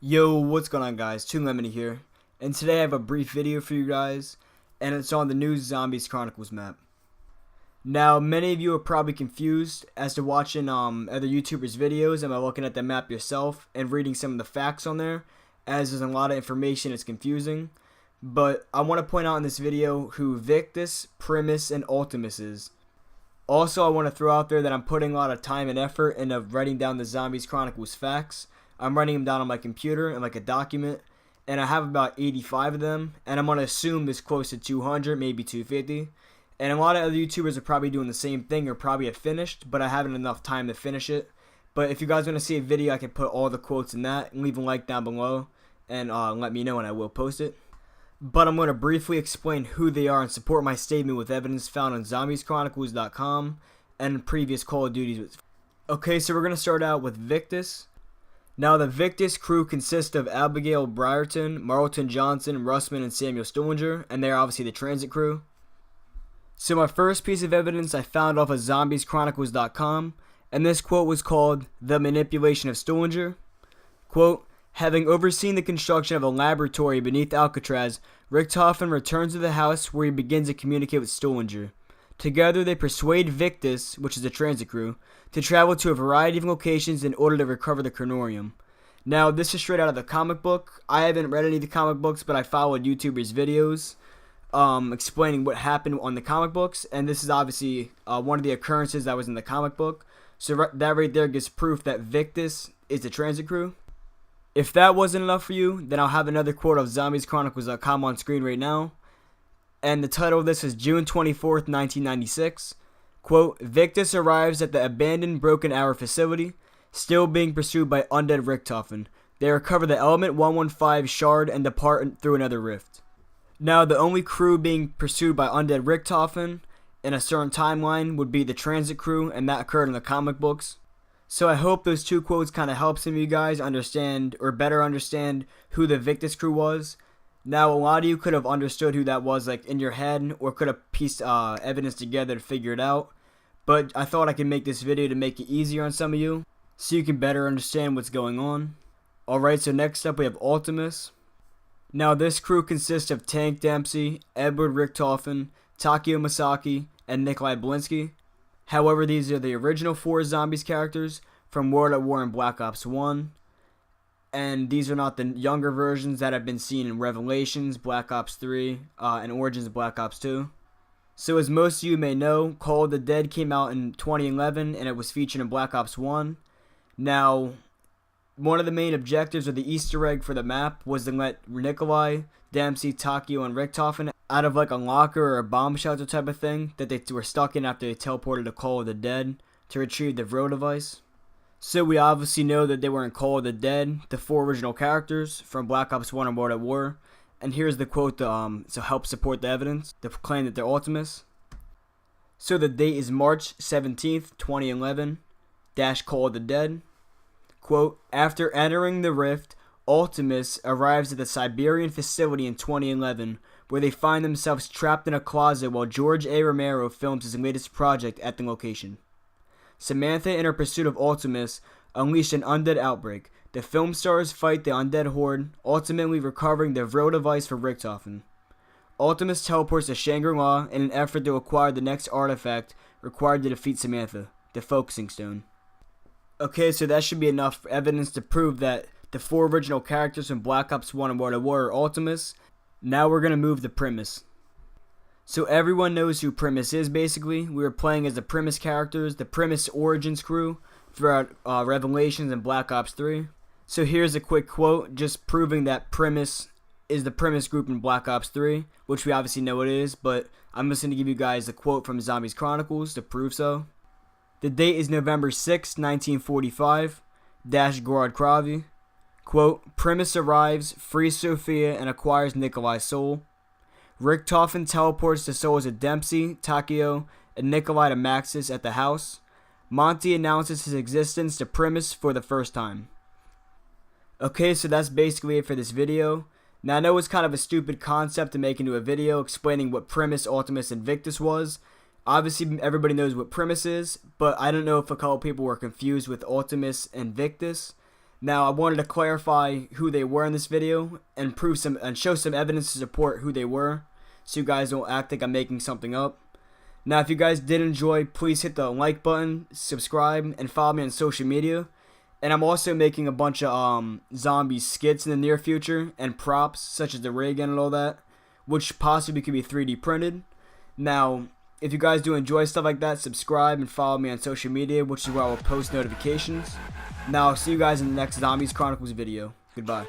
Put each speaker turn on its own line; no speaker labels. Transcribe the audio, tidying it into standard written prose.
Yo, what's going on, guys? Two Lemony here, and today I have a brief video for you guys, and it's on the new Zombies Chronicles map. Now, many of you are probably confused as to watching other YouTubers' videos and by looking at the map yourself and reading some of the facts on there, as there's a lot of information. It's confusing. But I want to point out in this video who Victus, Primis, and Ultimis is. Also, I want to throw out there that I'm putting a lot of time and effort into writing down the Zombies Chronicles facts. I'm writing them down on my computer in like a document, and I have about 85 of them, and I'm going to assume it's close to 200, maybe 250. And a lot of other YouTubers are probably doing the same thing or probably have finished, but I haven't enough time to finish it. But if you guys want to see a video, I can put all the quotes in that and leave a like down below and let me know and I will post it. But I'm going to briefly explain who they are and support my statement with evidence found on ZombiesChronicles.com and previous Call of Duties. Okay, so we're going to start out with Victus. Now, the Victus crew consists of Abigail Brierton, Marlton Johnson, Russman, and Samuel Stillinger, and they're obviously the transit crew. So my first piece of evidence I found off of ZombiesChronicles.com, and this quote was called "The Manipulation of Stillinger." Quote, "Having overseen the construction of a laboratory beneath Alcatraz, Richthofen returns to the house where he begins to communicate with Stillinger. Together they persuade Victus, which is the transit crew, to travel to a variety of locations in order to recover the Chronorium." Now, this is straight out of the comic book. I haven't read any of the comic books, but I followed YouTubers' videos explaining what happened on the comic books, and this is obviously one of the occurrences that was in the comic book. So that right there gives proof that Victus is the transit crew. If that wasn't enough for you, then I'll have another quote of ZombiesChronicles.com on screen right now. And the title of this is June 24th, 1996. Quote, "Victus arrives at the abandoned Broken Arrow facility, still being pursued by undead Richthofen. They recover the Element 115 shard and depart through another rift." Now, the only crew being pursued by undead Richthofen in a certain timeline would be the transit crew, and that occurred in the comic books. So I hope those two quotes kind of help some of you guys understand or better understand who the Victus crew was. Now, a lot of you could have understood who that was like in your head or could have pieced evidence together to figure it out. But I thought I could make this video to make it easier on some of you so you can better understand what's going on. Alright, so next up we have Ultimis. Now, this crew consists of Tank Dempsey, Edward Richthofen, Takeo Masaki, and Nikolai Blinsky. However, these are the original 4 Zombies characters from World at War and Black Ops 1. And these are not the younger versions that have been seen in Revelations, Black Ops 3, and Origins of Black Ops 2. So as most of you may know, Call of the Dead came out in 2011 and it was featured in Black Ops 1. Now, one of the main objectives of the Easter egg for the map was to let Nikolai, Dempsey, Takeo, and Richthofen out of like a locker or a bomb shelter type of thing that they were stuck in after they teleported to Call of the Dead to retrieve the Vro device. So we obviously know that they were in Call of the Dead, the 4 original characters from Black Ops 1 and World at War. And here's the quote to help support the evidence, to claim that they're Ultimis. So the date is March 17th, 2011, Call of the Dead. Quote, "After entering the rift, Ultimis arrives at the Siberian facility in 2011, where they find themselves trapped in a closet while George A. Romero films his latest project at the location. Samantha, in her pursuit of Ultimis, unleashed an undead outbreak. The film stars fight the undead horde, ultimately recovering the Vro device for Richthofen. Ultimis teleports to Shangri-La in an effort to acquire the next artifact required to defeat Samantha, the Focusing Stone." Okay, so that should be enough evidence to prove that the 4 original characters from Black Ops 1 and World at War are Ultimis. Now we're going to move to Primis. So everyone knows who Primis is, basically. We were playing as the Primis characters, the Primis Origins crew, throughout Revelations and Black Ops 3. So here's a quick quote, just proving that Primis is the Primis group in Black Ops 3, which we obviously know it is, but I'm just going to give you guys a quote from Zombies Chronicles to prove so. The date is November 6, 1945, Gorod Kravi. Quote, "Primis arrives, frees Sophia, and acquires Nikolai's soul. Richthofen teleports the souls of Dempsey, Takeo, and Nikolai to Maxis at the house. Monty announces his existence to Primis for the first time." Okay, so that's basically it for this video. Now, I know it's kind of a stupid concept to make into a video explaining what Primis, Ultimis, and Victus was. Obviously, everybody knows what Primis is, but I don't know if a couple people were confused with Ultimis and Victus. Now, I wanted to clarify who they were in this video and show some evidence to support who they were, so you guys don't act like I'm making something up. Now, if you guys did enjoy, please hit the like button, subscribe, and follow me on social media. And I'm also making a bunch of zombie skits in the near future and props such as the ray gun and all that, which possibly could be 3D printed. Now, if you guys do enjoy stuff like that, subscribe and follow me on social media, which is where I will post notifications. Now, I'll see you guys in the next Zombies Chronicles video. Goodbye.